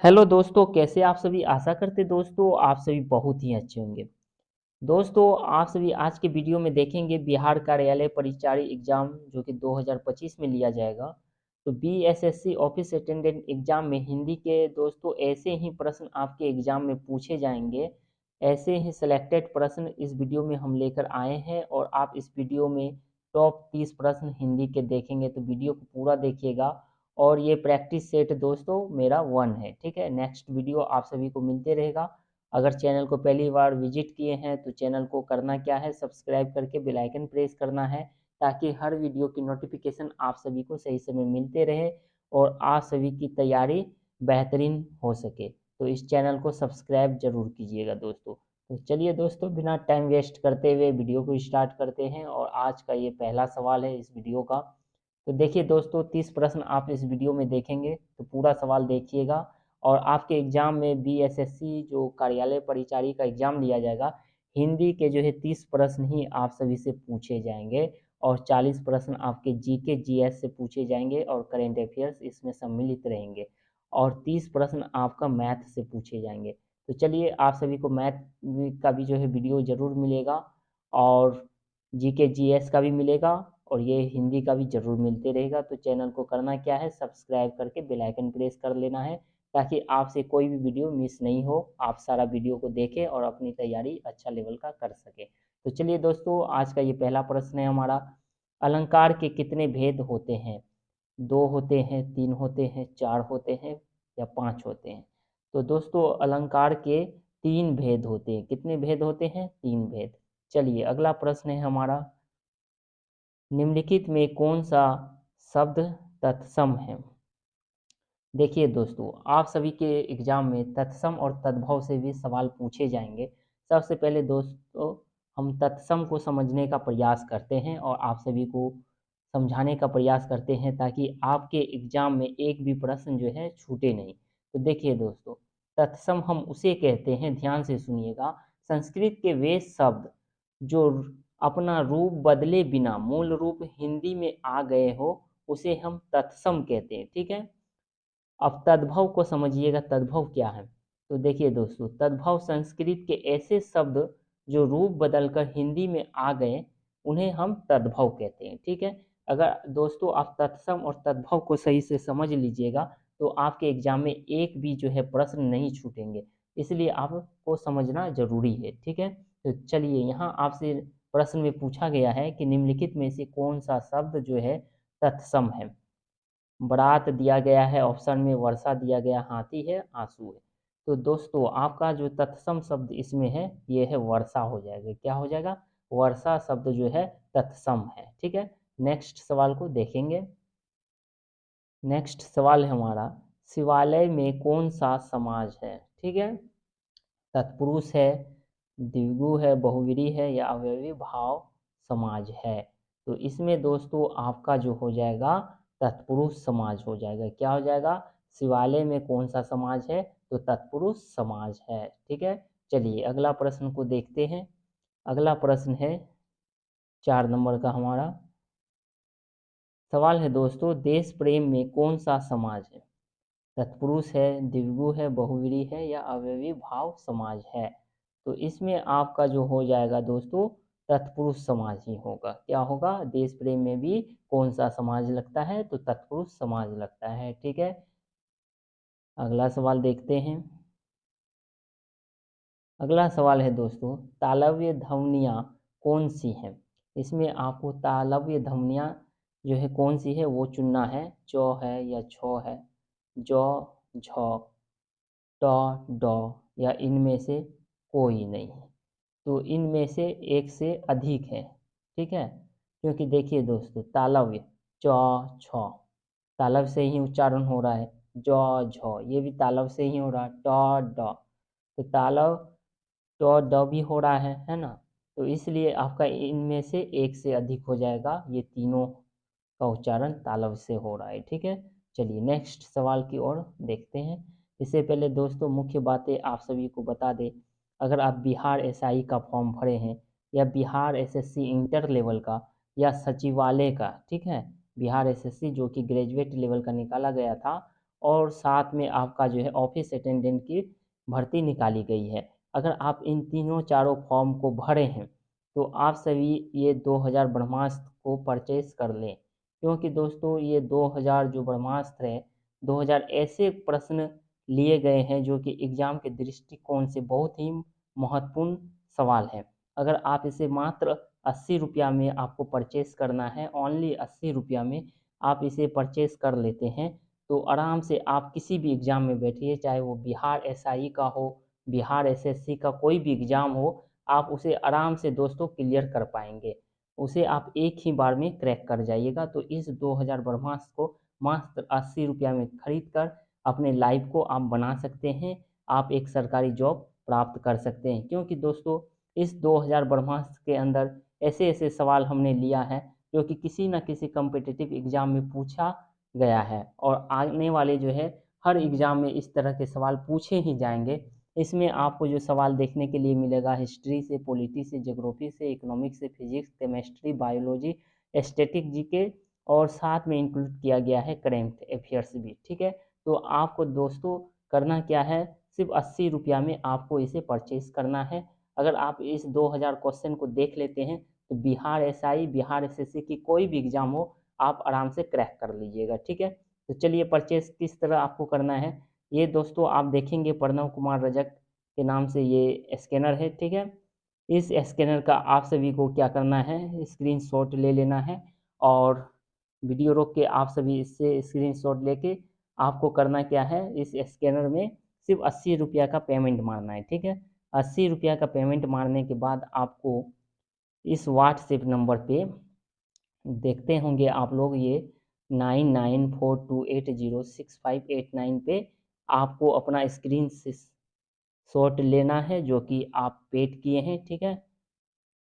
Hello दोस्तों, कैसे आप सभी। आशा करते दोस्तों आप सभी बहुत ही अच्छे होंगे। दोस्तों, आप सभी आज के वीडियो में देखेंगे बिहार कार्यालय परिचारी एग्जाम जो कि 2025 में लिया जाएगा। तो बीएसएससी ऑफिस अटेंडेंट एग्जाम में हिंदी के दोस्तों ऐसे ही प्रश्न आपके एग्जाम में पूछे जाएंगे। ऐसे ही सिलेक्टेड प्रश्न इस वीडियो में हम लेकर आए हैं और आप इस वीडियो में टॉप 30 प्रश्न हिंदी के देखेंगे, तो वीडियो को पूरा देखिएगा। और ये प्रैक्टिस सेट दोस्तों मेरा 1 है, ठीक है। नेक्स्ट वीडियो आप सभी को मिलते रहेगा। अगर चैनल को पहली बार विजिट किए हैं तो चैनल को करना क्या है, सब्सक्राइब करके बेल आइकन प्रेस करना है, ताकि हर वीडियो की नोटिफिकेशन आप सभी को सही समय मिलते रहे और आप सभी की तैयारी बेहतरीन हो सके। तो इस चैनल को सब्सक्राइब जरूर कीजिएगा दोस्तों। तो चलिए दोस्तों, बिना टाइम वेस्ट करते हुए वीडियो को स्टार्ट करते हैं और आज का ये पहला सवाल है इस वीडियो का। तो देखिए दोस्तों, 30 प्रश्न आप इस वीडियो में देखेंगे, तो पूरा सवाल देखिएगा। और आपके एग्जाम में बीएसएससी जो कार्यालय परिचारी का एग्जाम लिया जाएगा, हिंदी के जो है 30 प्रश्न ही आप सभी से पूछे जाएंगे और 40 प्रश्न आपके जीके जीएस से पूछे जाएंगे और करेंट अफेयर्स इसमें सम्मिलित रहेंगे और 30 प्रश्न आपका मैथ से पूछे जाएंगे। तो चलिए, आप सभी को मैथ का भी जो है वीडियो जरूर मिलेगा और जीके जीएस का भी मिलेगा और ये हिंदी का भी जरूर मिलते रहेगा। तो चैनल को करना क्या है, सब्सक्राइब करके बेल आइकन प्रेस कर लेना है, ताकि आपसे कोई भी वीडियो मिस नहीं हो, आप सारा वीडियो को देखें और अपनी तैयारी अच्छा लेवल का कर सके। तो चलिए दोस्तों, आज का ये पहला प्रश्न है हमारा। अलंकार के कितने भेद होते हैं? 2 होते हैं, 3 होते हैं, 4 होते हैं या 5 होते हैं? तो दोस्तों, अलंकार के 3 भेद होते हैं। कितने भेद होते हैं? 3 भेद। चलिए, अगला प्रश्न है हमारा। निम्नलिखित में कौन सा शब्द तत्सम है? देखिए दोस्तों, आप सभी के एग्जाम में तत्सम और तद्भव से भी सवाल पूछे जाएंगे। सबसे पहले दोस्तों, हम तत्सम को समझने का प्रयास करते हैं और आप सभी को समझाने का प्रयास करते हैं, ताकि आपके एग्जाम में एक भी प्रश्न जो है छूटे नहीं। तो देखिए दोस्तों, तत्सम हम उसे कहते हैं, ध्यान से सुनिएगा, संस्कृत के वे शब्द जो अपना रूप बदले बिना मूल रूप हिंदी में आ गए हो, उसे हम तत्सम कहते हैं, ठीक है। अब तद्भव को समझिएगा, तद्भव क्या है। तो देखिए दोस्तों, तद्भव संस्कृत के ऐसे शब्द जो रूप बदलकर हिंदी में आ गए, उन्हें हम तद्भव कहते हैं, ठीक है। अगर दोस्तों आप तत्सम और तद्भव को सही से समझ लीजिएगा, तो आपके एग्जाम में एक भी जो है प्रश्न नहीं छूटेंगे। इसलिए आपको समझना जरूरी है, ठीक है। तो चलिए, यहाँ आपसे प्रश्न में पूछा गया है कि निम्नलिखित में से कौन सा शब्द जो है तत्सम है। बरात दिया गया है ऑप्शन में, वर्षा दिया गया, हाथी है, आंसू है। तो दोस्तों, आपका जो तत्सम शब्द इसमें है ये है वर्षा हो जाएगा। क्या हो जाएगा? वर्षा शब्द जो है तत्सम है, ठीक है। नेक्स्ट सवाल को देखेंगे। नेक्स्ट सवाल है हमारा, शिवालय में कौन सा समाज है? ठीक है। तत्पुरुष है, द्विगु है, बहुव्रीहि है या अव्ययी भाव समाज है? तो इसमें दोस्तों आपका जो हो जाएगा तत्पुरुष समाज हो जाएगा। क्या हो जाएगा? शिवालय में कौन सा समाज है? तो तत्पुरुष समाज है, ठीक है। चलिए, अगला प्रश्न को देखते हैं। अगला प्रश्न है 4 नंबर का हमारा सवाल है दोस्तों, देश प्रेम में कौन सा समाज है? तत्पुरुष है, द्विगु है, बहुव्रीहि है या अव्ययी भाव समाज है? तो इसमें आपका जो हो जाएगा दोस्तों तत्पुरुष समाज ही होगा। क्या होगा? देश प्रेम में भी कौन सा समाज लगता है? तो तत्पुरुष समाज लगता है, ठीक है। अगला सवाल देखते हैं। अगला सवाल है दोस्तों, तालव्य ध्वनियाँ कौन सी हैं? इसमें आपको तालव्य ध्वनियाँ जो है कौन सी है वो चुनना है। चौ है या छौ है, जौ, झौ, ट, ड या इनमें से कोई नहीं है। तो इनमें से एक से अधिक है, ठीक है। क्योंकि देखिए दोस्तों, तालव्य च, छ तालव से ही उच्चारण हो रहा है, ज, झ ये भी तालव से ही हो रहा है, ट, ड तो तालव ट, ड भी हो रहा है ना। तो इसलिए आपका इनमें से एक से अधिक हो जाएगा, ये तीनों का उच्चारण तालव से हो रहा है, ठीक है। चलिए, नेक्स्ट सवाल की ओर देखते हैं। इससे पहले दोस्तों मुख्य बातें आप सभी को बता दें। अगर आप बिहार एसआई का फॉर्म भरे हैं या बिहार एसएससी इंटर लेवल का या सचिवालय का, ठीक है, बिहार एसएससी जो कि ग्रेजुएट लेवल का निकाला गया था, और साथ में आपका जो है ऑफिस अटेंडेंट की भर्ती निकाली गई है। अगर आप इन तीनों चारों फॉर्म को भरे हैं तो आप सभी ये 2000 ब्रह्मास्त्र को परचेज कर लें, क्योंकि दोस्तों ये 2000 जो ब्रह्मास्त्र है, 2000 ऐसे प्रश्न लिए गए हैं जो कि एग्जाम के दृष्टिकोण से बहुत ही महत्वपूर्ण सवाल है। अगर आप इसे मात्र 80 रुपया में आपको परचेस करना है, ओनली 80 रुपया में आप इसे परचेस कर लेते हैं, तो आराम से आप किसी भी एग्ज़ाम में बैठिए, चाहे वो बिहार एसआई का हो, बिहार एसएससी का कोई भी एग्ज़ाम हो, आप उसे आराम से दोस्तों क्लियर कर पाएंगे। उसे आप एक ही बार में क्रैक कर जाइएगा। तो इस 2000 ब्रह्मास्त्र को मात्र 80 रुपया में खरीद कर अपने लाइफ को आप बना सकते हैं, आप एक सरकारी जॉब प्राप्त कर सकते हैं। क्योंकि दोस्तों इस 2000 ब्रह्मास्त्र के अंदर ऐसे ऐसे सवाल हमने लिया है जो कि किसी न किसी कम्पिटिटिव एग्ज़ाम में पूछा गया है, और आने वाले जो है हर एग्ज़ाम में इस तरह के सवाल पूछे ही जाएंगे। इसमें आपको जो सवाल देखने के लिए मिलेगा, हिस्ट्री से, पॉलिटी से, ज्योग्राफी से, इकोनॉमिक्स से, physics, chemistry, biology, static GK, और साथ में इंक्लूड किया गया है करेंट अफेयर्स भी। ठीक है, तो आपको दोस्तों करना क्या है, सिर्फ 80 रुपया में आपको इसे परचेज करना है। अगर आप इस 2000 क्वेश्चन को देख लेते हैं तो बिहार एसआई, बिहार एसएससी की कोई भी एग्ज़ाम हो आप आराम से क्रैक कर लीजिएगा। ठीक है, तो चलिए परचेज किस तरह आपको करना है ये दोस्तों आप देखेंगे। प्रणव कुमार रजक के नाम से ये स्कैनर है। ठीक है, इस स्कैनर का आप सभी को क्या करना है, स्क्रीनशॉट ले लेना है, और वीडियो रोक के आप सभी इससे स्क्रीनशॉट लेके आपको करना क्या है, इस स्कैनर में सिर्फ 80 रुपया का पेमेंट मारना है। ठीक है, 80 रुपया का पेमेंट मारने के बाद आपको इस व्हाट्सएप नंबर पे देखते होंगे आप लोग, ये 9942806589 पे आपको अपना स्क्रीन शॉट लेना है जो कि आप पेड किए हैं। ठीक है,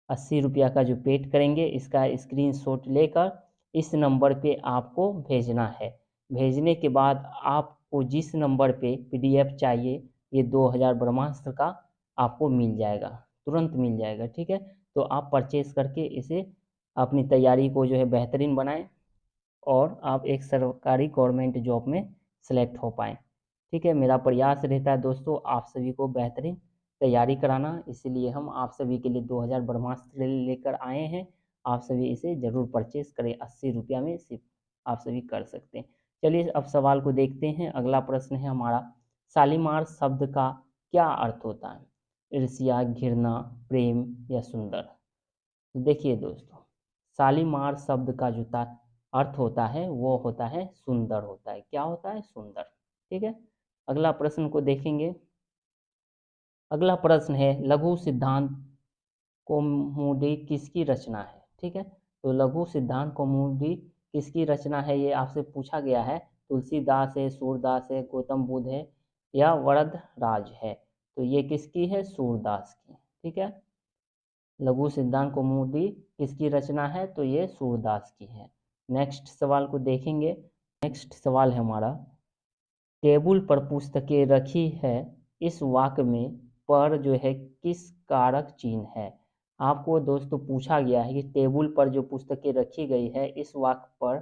80 रुपया का जो पेड करेंगे इसका स्क्रीनशॉट लेकर इस नंबर पे आपको भेजना है। भेजने के बाद आपको जिस नंबर पे पीडीएफ चाहिए, ये 2000 ब्रह्मास्त्र का आपको मिल जाएगा, तुरंत मिल जाएगा। ठीक है, तो आप परचेस करके इसे अपनी तैयारी को जो है बेहतरीन बनाएं, और आप एक सरकारी गवर्नमेंट जॉब में सेलेक्ट हो पाएँ। ठीक है, मेरा प्रयास रहता है दोस्तों आप सभी को बेहतरीन तैयारी कराना, इसीलिए हम आप सभी के लिए 2000 ब्रह्मास्त्र लेकर आए हैं। आप सभी इसे ज़रूर परचेस करें, 80 रुपया में सिर्फ आप सभी कर सकते हैं। चलिए अब सवाल को देखते हैं। अगला प्रश्न है हमारा, शालीमार शब्द का क्या अर्थ होता है, ईर्ष्या, घृणा, प्रेम या सुंदर। तो देखिए दोस्तों, शालीमार शब्द का जो अर्थ होता है वो होता है सुंदर होता है। क्या होता है, सुंदर। ठीक है, अगला प्रश्न को देखेंगे। अगला प्रश्न है, लघु सिद्धांत कौमुदी किसकी रचना है। ठीक है, तो लघु सिद्धांत कौमुदी किसकी रचना है ये आपसे पूछा गया है। तुलसीदास है, सूरदास है, गौतम बुद्ध है या वरदराज है। तो ये किसकी है, सूरदास की। ठीक है, लघु सिद्धांत कौमुदी किसकी रचना है, तो ये सूरदास की है। नेक्स्ट सवाल को देखेंगे। नेक्स्ट सवाल है हमारा, टेबल पर पुस्तकें रखी है, इस वाक्य में पर जो है किस कारक चिन्ह है। आपको दोस्तों पूछा गया है कि टेबल पर जो पुस्तकें रखी गई है इस वाक्य पर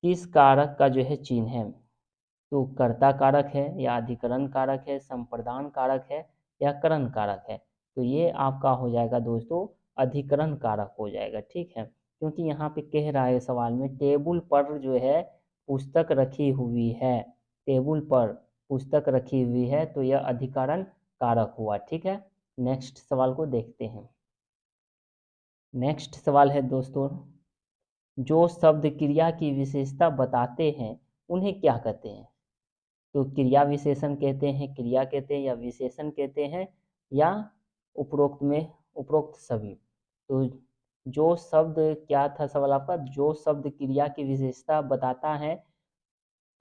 किस कारक का जो है चिन्ह है। तो कर्ता कारक है या अधिकरण कारक है, संप्रदान कारक है या करण कारक है। तो ये आपका हो जाएगा दोस्तों अधिकरण कारक हो जाएगा। ठीक है, क्योंकि यहाँ पे कह रहा है सवाल में टेबल पर जो है पुस्तक रखी हुई है, टेबल पर पुस्तक रखी हुई है, तो यह अधिकरण कारक हुआ। ठीक है, नेक्स्ट सवाल को देखते हैं। नेक्स्ट सवाल है दोस्तों, जो शब्द क्रिया की विशेषता बताते हैं उन्हें क्या कहते हैं। तो क्रिया विशेषण कहते हैं, क्रिया कहते हैं या विशेषण कहते हैं, या उपरोक्त में उपरोक्त सभी। तो जो शब्द, क्या था सवाल आपका, जो शब्द क्रिया की विशेषता बताता है,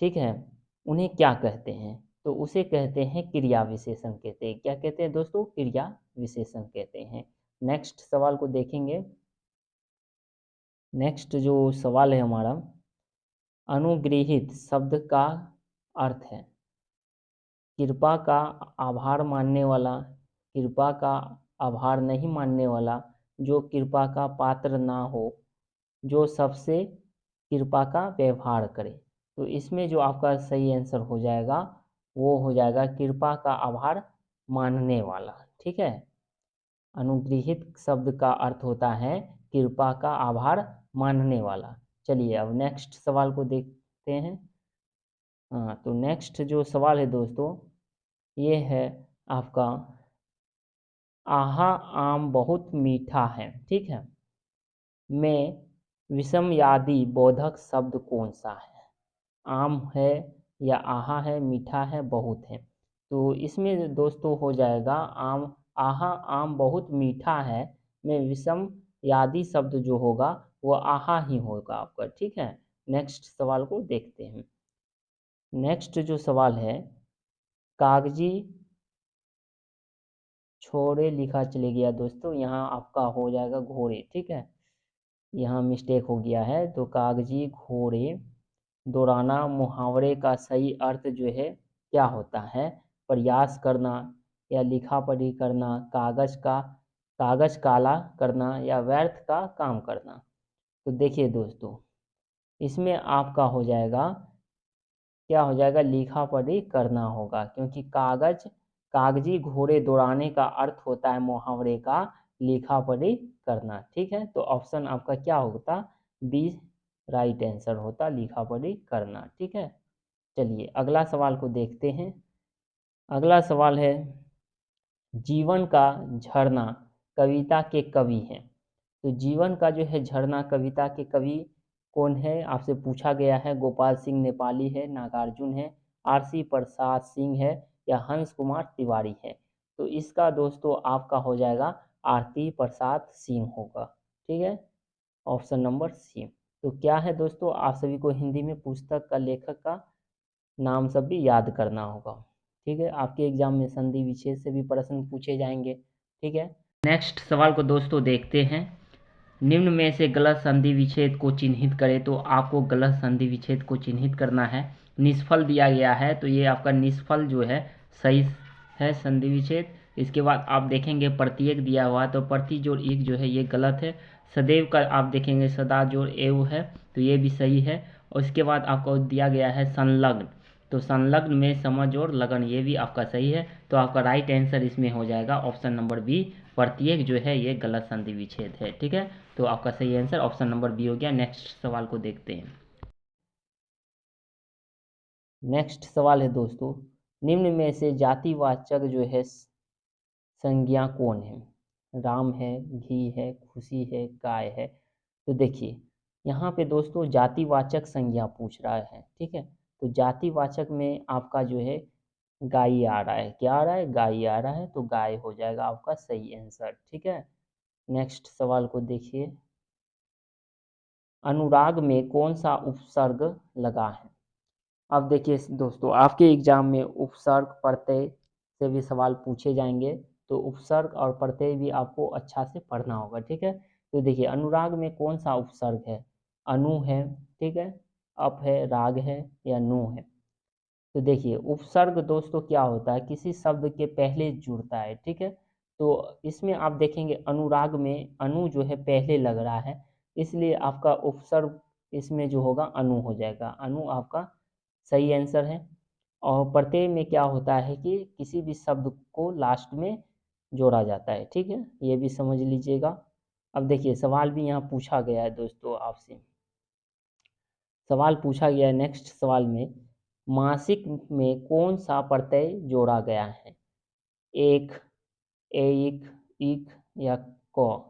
ठीक है, उन्हें क्या कहते हैं, तो उसे कहते हैं क्रिया विशेषण कहते हैं। क्या कहते हैं दोस्तों, क्रिया विशेषण कहते हैं। नेक्स्ट सवाल को देखेंगे। नेक्स्ट जो सवाल है हमारा, अनुगृहीत शब्द का अर्थ है कृपा का आभार मानने वाला, कृपा का आभार नहीं मानने वाला, जो कृपा का पात्र ना हो, जो सबसे कृपा का व्यवहार करे। तो इसमें जो आपका सही आंसर हो जाएगा वो हो जाएगा कृपा का आभार मानने वाला। ठीक है, अनुगृहित शब्द का अर्थ होता है कृपा का आभार मानने वाला। चलिए अब नेक्स्ट सवाल को देखते हैं। हाँ, तो नेक्स्ट जो सवाल है दोस्तों ये है आपका, आहा आम बहुत मीठा है, ठीक है, में विषमयादी बोधक शब्द कौन सा है? आम है या आहा है, मीठा है, बहुत है। तो इसमें दोस्तों हो जाएगा आम, आहा आम बहुत मीठा है में विषम यादी शब्द जो होगा वो आहा ही होगा आपका। ठीक है, नेक्स्ट सवाल को देखते हैं। नेक्स्ट जो सवाल है, कागजी छोड़े लिखा चले गया दोस्तों, यहाँ आपका हो जाएगा घोड़े। ठीक है, यहाँ मिस्टेक हो गया है, तो कागजी घोड़े दोहराना मुहावरे का सही अर्थ जो है क्या होता है? प्रयास करना या लिखा पढ़ी करना, कागज काला करना या व्यर्थ का काम करना। तो देखिए दोस्तों, इसमें आपका हो जाएगा, क्या हो जाएगा, लिखा पढ़ी करना होगा, क्योंकि कागजी घोड़े दौड़ाने का अर्थ होता है मुहावरे का लिखा पढ़ी करना। ठीक है, तो ऑप्शन आपका क्या होता, बी राइट आंसर होता, लिखा पढ़ी करना। ठीक है, चलिए अगला सवाल को देखते हैं। अगला सवाल है, जीवन का झरना कविता के कवि हैं। तो जीवन का जो है झरना कविता के कवि कौन है आपसे पूछा गया है? गोपाल सिंह नेपाली है, नागार्जुन है, आरसी प्रसाद सिंह है या हंस कुमार तिवारी है? तो इसका दोस्तों आपका हो जाएगा आरती प्रसाद सिंह होगा। ठीक है, ऑप्शन नंबर सी। तो क्या है दोस्तों, आप सभी को हिंदी में पुस्तक का लेखक का नाम सब भी याद करना होगा। ठीक है, आपके एग्जाम में संधि विच्छेद से भी प्रश्न पूछे जाएंगे। ठीक है, नेक्स्ट सवाल को दोस्तों देखते हैं। निम्न में से गलत संधि विच्छेद को चिन्हित करें। तो आपको गलत संधि विच्छेद को चिन्हित करना है। निष्फल दिया गया है तो ये आपका निष्फल जो है सही है संधि विच्छेद। इसके बाद आप देखेंगे प्रत्येक दिया हुआ है तो प्रति जोड़ एक जो है ये गलत है। सदैव का आप देखेंगे सदा जोड़ एव है तो ये भी सही है। और इसके बाद आपको दिया गया है संलग्न, तो संलग्न में समझ और लगन ये भी आपका सही है। तो आपका राइट आंसर इसमें हो जाएगा ऑप्शन नंबर बी, प्रत्येक जो है ये गलत संधि विच्छेद है। ठीक है, तो आपका सही आंसर ऑप्शन नंबर बी हो गया। नेक्स्ट सवाल को देखते हैं। नेक्स्ट सवाल है दोस्तों, निम्न में से जातिवाचक जो है संज्ञा कौन है? राम है, घी है, खुशी है, गाय है? तो देखिए यहाँ पे दोस्तों जातिवाचक संज्ञा पूछ रहा है। ठीक है, तो जातिवाचक में आपका जो है गाय आ रहा है। क्या आ रहा है? गाय आ रहा है, तो गाय हो जाएगा आपका सही आंसर। ठीक है, नेक्स्ट सवाल को देखिए, अनुराग में कौन सा उपसर्ग लगा है? अब देखिए दोस्तों, आपके एग्जाम में उपसर्ग प्रत्यय से भी सवाल पूछे जाएंगे, तो उपसर्ग और प्रत्यय भी आपको अच्छा से पढ़ना होगा। ठीक है, तो देखिए अनुराग में कौन सा उपसर्ग है? अनु है, ठीक है, अप है, राग है या नु है? तो देखिए उपसर्ग दोस्तों क्या होता है, किसी शब्द के पहले जुड़ता है। ठीक है, तो इसमें आप देखेंगे अनुराग में अनु जो है पहले लग रहा है, इसलिए आपका उपसर्ग इसमें जो होगा अनु हो जाएगा। अनु आपका सही आंसर है। और प्रत्यय में क्या होता है कि किसी भी शब्द को लास्ट में जोड़ा जाता है। ठीक है, ये भी समझ लीजिएगा। अब देखिए सवाल भी यहाँ पूछा गया है दोस्तों आपसे, सवाल पूछा गया है नेक्स्ट सवाल में, मासिक में कौन सा प्रत्यय जोड़ा गया है? एक, एक, इक या क?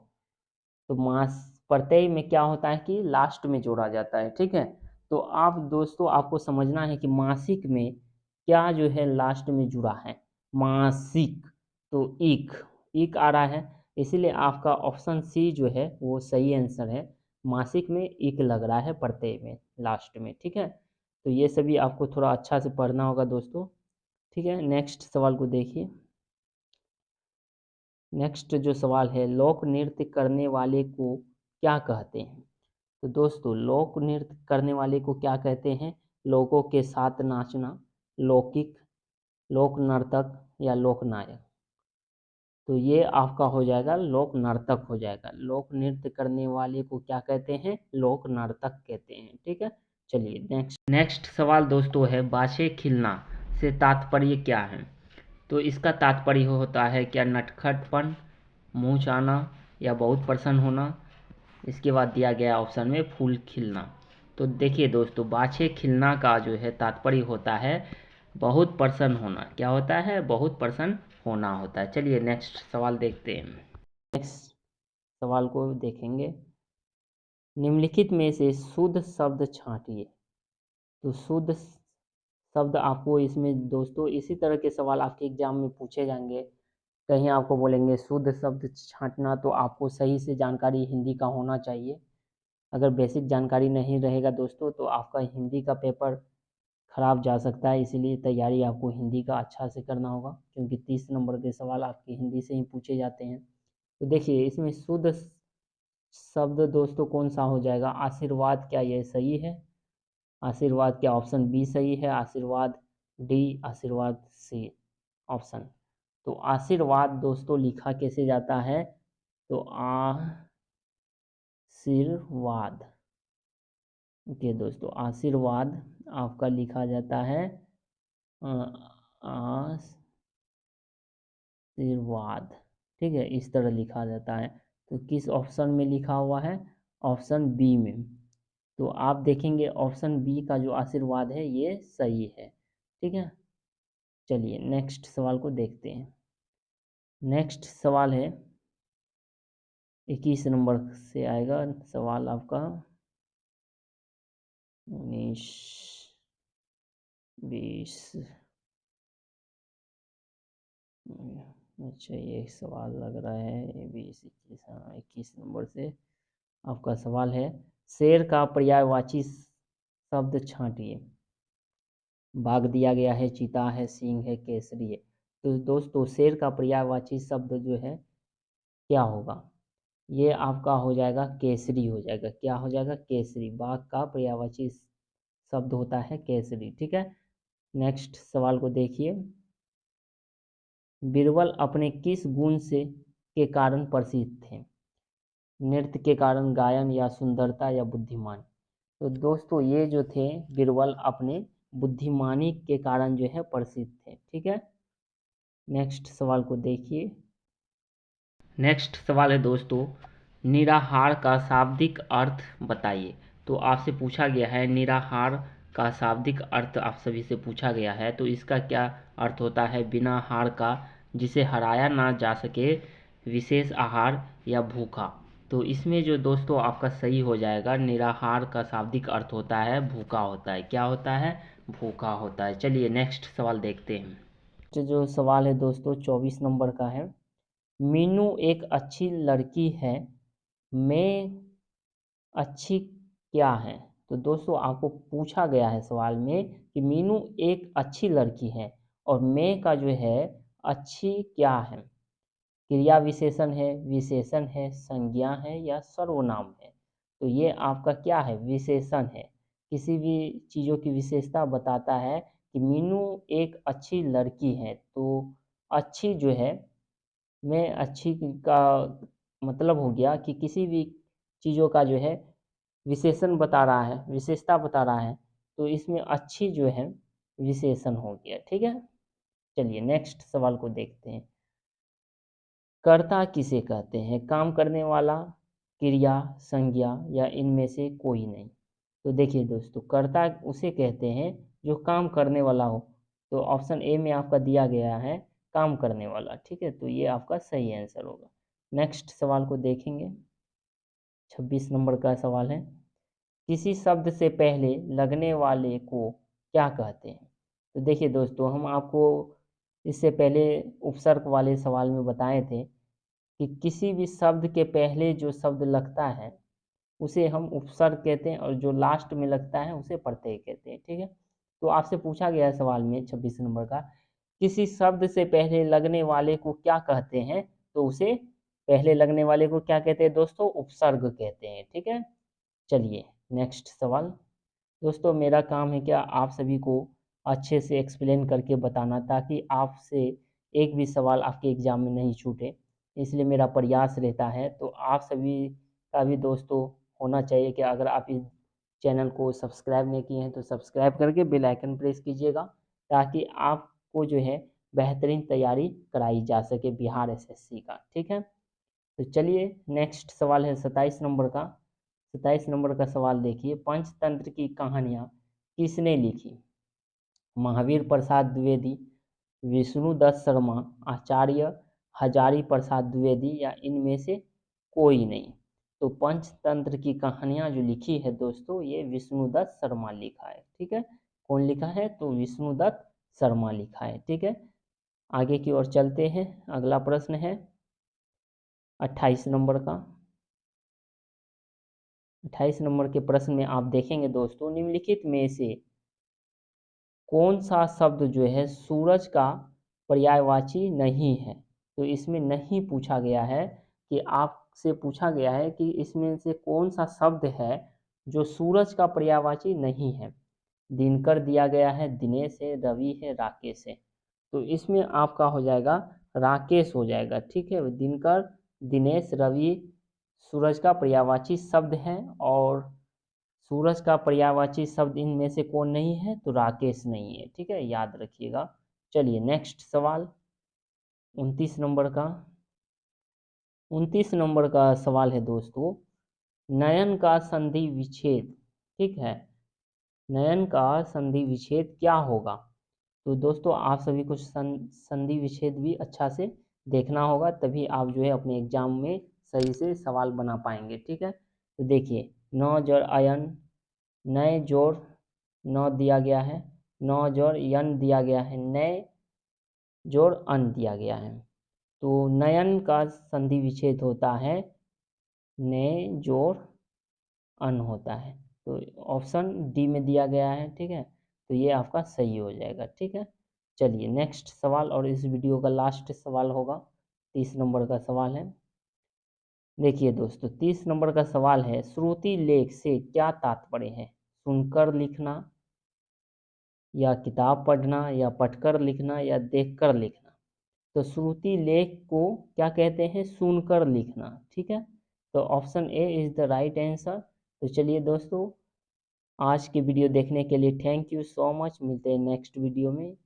तो मास प्रत्यय में क्या होता है कि लास्ट में जोड़ा जाता है। ठीक है, तो आप दोस्तों आपको समझना है कि मासिक में क्या जो है लास्ट में जुड़ा है, मासिक, तो इक आ रहा है, इसीलिए आपका ऑप्शन सी जो है वो सही आंसर है। मासिक में इक लग रहा है प्रत्यय में लास्ट में। ठीक है, तो ये सभी आपको थोड़ा अच्छा से पढ़ना होगा दोस्तों। ठीक है, नेक्स्ट सवाल को देखिए। नेक्स्ट जो सवाल है, लोक नृत्य करने वाले को क्या कहते हैं? तो दोस्तों लोक नृत्य करने वाले को क्या कहते हैं? लोगों के साथ नाचना, लौकिक, लोक नर्तक या लोक नायक? तो ये आपका हो जाएगा लोक नर्तक हो जाएगा। लोक नृत्य करने वाले को क्या कहते हैं? लोक नर्तक कहते हैं। ठीक है, चलिए नेक्स्ट सवाल दोस्तों है, बाछे खिलना से तात्पर्य क्या है? तो इसका तात्पर्य होता है क्या नटखटपन, मुँह चाना या बहुत प्रसन्न होना। इसके बाद दिया गया ऑप्शन में फूल खिलना। तो देखिए दोस्तों, बाछे खिलना का जो है तात्पर्य होता है बहुत प्रसन्न होना। क्या होता है? बहुत प्रसन्न होना होता है। चलिए नेक्स्ट सवाल देखते हैं। नेक्स्ट सवाल को देखेंगे, निम्नलिखित में से शुद्ध शब्द छांटिए। तो शुद्ध शब्द आपको इसमें दोस्तों इसी तरह के सवाल आपके एग्जाम में पूछे जाएंगे। कहीं आपको बोलेंगे शुद्ध शब्द छांटना, तो आपको सही से जानकारी हिंदी का होना चाहिए। अगर बेसिक जानकारी नहीं रहेगा दोस्तों तो आपका हिंदी का पेपर खराब जा सकता है। इसीलिए तैयारी आपको हिंदी का अच्छा से करना होगा, क्योंकि 30 नंबर के सवाल आपके हिंदी से ही पूछे जाते हैं। तो देखिए इसमें शुद्ध शब्द दोस्तों कौन सा हो जाएगा? आशीर्वाद। क्या ये सही है? आशीर्वाद। क्या ऑप्शन बी सही है? आशीर्वाद डी, आशीर्वाद सी ऑप्शन। तो आशीर्वाद दोस्तों लिखा कैसे जाता है? तो आशीर्वाद। ओके दोस्तों, आशीर्वाद आपका लिखा जाता है आशीर्वाद। ठीक है, इस तरह लिखा जाता है। तो किस ऑप्शन में लिखा हुआ है? ऑप्शन बी में। तो आप देखेंगे ऑप्शन बी का जो आशीर्वाद है ये सही है। ठीक है, चलिए नेक्स्ट सवाल को देखते हैं। नेक्स्ट सवाल है 21 नंबर से आएगा सवाल आपका। 19, 20। अच्छा, ये सवाल लग रहा है 20, 21। हाँ, 21 नंबर से आपका सवाल है, शेर का पर्यायवाची शब्द छांटिए। बाघ दिया गया है, चीता है, सिंह है, केसरी है। तो दोस्तों शेर का पर्यायवाची शब्द जो है क्या होगा? ये आपका हो जाएगा केसरी हो जाएगा। क्या हो जाएगा? केसरी। बाघ का पर्यायवाची शब्द होता है केसरी। ठीक है, नेक्स्ट सवाल को देखिए, बीरबल अपने किस गुण से के कारण प्रसिद्ध थे? नृत्य के कारण, गायन या सुंदरता या बुद्धिमान। तो दोस्तों ये जो थे बीरबल अपने बुद्धिमानी के कारण जो है प्रसिद्ध थे। ठीक है, नेक्स्ट सवाल को देखिए। नेक्स्ट सवाल है दोस्तों, निराहार का शाब्दिक अर्थ बताइए। तो आपसे पूछा गया है निराहार का शाब्दिक अर्थ आप सभी से पूछा गया है। तो इसका क्या अर्थ होता है? बिना हार का, जिसे हराया ना जा सके, विशेष आहार या भूखा। तो इसमें जो दोस्तों आपका सही हो जाएगा, निराहार का शाब्दिक अर्थ होता है भूखा होता है। क्या होता है? भूखा होता है। चलिए नेक्स्ट सवाल देखते हैं। जो सवाल है दोस्तों 24 नंबर का है, मीनू एक अच्छी लड़की है, मैं अच्छी क्या है? तो दोस्तों आपको पूछा गया है सवाल में कि मीनू एक अच्छी लड़की है और मैं का जो है अच्छी क्या है? क्रिया विशेषण है, विशेषण है, संज्ञा है या सर्वनाम है? तो ये आपका क्या है? विशेषण है। किसी भी चीज़ों की विशेषता बताता है कि मीनू एक अच्छी लड़की है। तो अच्छी जो है, में अच्छी का मतलब हो गया कि किसी भी चीज़ों का जो है विशेषण बता रहा है, विशेषता बता रहा है। तो इसमें अच्छी जो है विशेषण हो गया। ठीक है, चलिए नेक्स्ट सवाल को देखते हैं। कर्ता किसे कहते हैं? काम करने वाला, क्रिया, संज्ञा या इनमें से कोई नहीं। तो देखिए दोस्तों, कर्ता उसे कहते हैं जो काम करने वाला हो। तो ऑप्शन ए में आपका दिया गया है काम करने वाला। ठीक है, तो ये आपका सही आंसर होगा। नेक्स्ट सवाल को देखेंगे, 26 नंबर का सवाल है, किसी शब्द से पहले लगने वाले को क्या कहते हैं? तो देखिए दोस्तों, हम आपको इससे पहले उपसर्ग वाले सवाल में बताए थे कि किसी भी शब्द के पहले जो शब्द लगता है उसे हम उपसर्ग कहते हैं, और जो लास्ट में लगता है उसे प्रत्यय कहते हैं। ठीक है, तो आपसे पूछा गया है सवाल में 26 नंबर का, किसी शब्द से पहले लगने वाले को क्या कहते हैं? तो उसे पहले लगने वाले को क्या कहते हैं दोस्तों? उपसर्ग कहते हैं। ठीक है, चलिए नेक्स्ट सवाल। दोस्तों मेरा काम है क्या, आप सभी को अच्छे से एक्सप्लेन करके बताना, ताकि आपसे एक भी सवाल आपके एग्जाम में नहीं छूटे। इसलिए मेरा प्रयास रहता है। तो आप सभी का भी दोस्तों होना चाहिए कि अगर आप इस चैनल को सब्सक्राइब नहीं किए हैं तो सब्सक्राइब करके बेल आइकन प्रेस कीजिएगा, ताकि आपको जो है बेहतरीन तैयारी कराई जा सके बिहार एसएससी का। ठीक है, तो चलिए नेक्स्ट सवाल है 27 नंबर का। 27 नंबर का सवाल देखिए, पंचतंत्र की कहानियाँ किसने लिखी? महावीर प्रसाद द्विवेदी, विष्णुदत्त शर्मा, आचार्य हजारी प्रसाद द्विवेदी, या इनमें से कोई नहीं। तो पंचतंत्र की कहानियाँ जो लिखी है दोस्तों, ये विष्णुदत्त शर्मा लिखा है। ठीक है, कौन लिखा है? तो विष्णुदत्त शर्मा लिखा है। ठीक है, आगे की ओर चलते हैं। अगला प्रश्न है 28 नंबर का। 28 नंबर के प्रश्न में आप देखेंगे दोस्तों, निम्नलिखित में से कौन सा शब्द जो है सूरज का पर्यायवाची नहीं है? तो इसमें नहीं पूछा गया है, कि आपसे पूछा गया है कि इसमें से कौन सा शब्द है जो सूरज का पर्यायवाची नहीं है। दिनकर दिया गया है, दिनेश है, रवि है, राकेश है। तो इसमें आपका हो जाएगा राकेश हो जाएगा। ठीक है, दिनकर, दिनेश, रवि सूरज का पर्यायवाची शब्द है, और सूरज का पर्यायवाची शब्द इनमें से कौन नहीं है? तो राकेश नहीं है। ठीक है, याद रखिएगा। चलिए नेक्स्ट सवाल 29 नंबर का। 29 नंबर का सवाल है दोस्तों, नयन का संधि विच्छेद। ठीक है, नयन का संधि विच्छेद क्या होगा? तो दोस्तों आप सभी को संधि विच्छेद भी अच्छा से देखना होगा, तभी आप जो है अपने एग्जाम में सही से सवाल बना पाएंगे। ठीक है, तो देखिए, नौ जोड़ अयन, नए जोड़ नौ दिया गया है, नौ जोड़ यन दिया गया है, नए जोड़ अन दिया गया है। तो नयन का संधि विच्छेद होता है नए जोड़ अन होता है। तो ऑप्शन डी में दिया गया है। ठीक है, तो ये आपका सही हो जाएगा। ठीक है, चलिए नेक्स्ट सवाल, और इस वीडियो का लास्ट सवाल होगा। 30 नंबर का सवाल है। देखिए दोस्तों, 30 नंबर का सवाल है, श्रुति लेख से क्या तात्पर्य है? सुनकर लिखना, या किताब पढ़ना, या पढ़कर लिखना, या देखकर लिखना। तो श्रुति लेख को क्या कहते हैं? सुनकर लिखना। ठीक है, तो option A is the right answer. तो चलिए दोस्तों, आज की वीडियो देखने के लिए थैंक यू सो मच। मिलते हैं नेक्स्ट वीडियो में।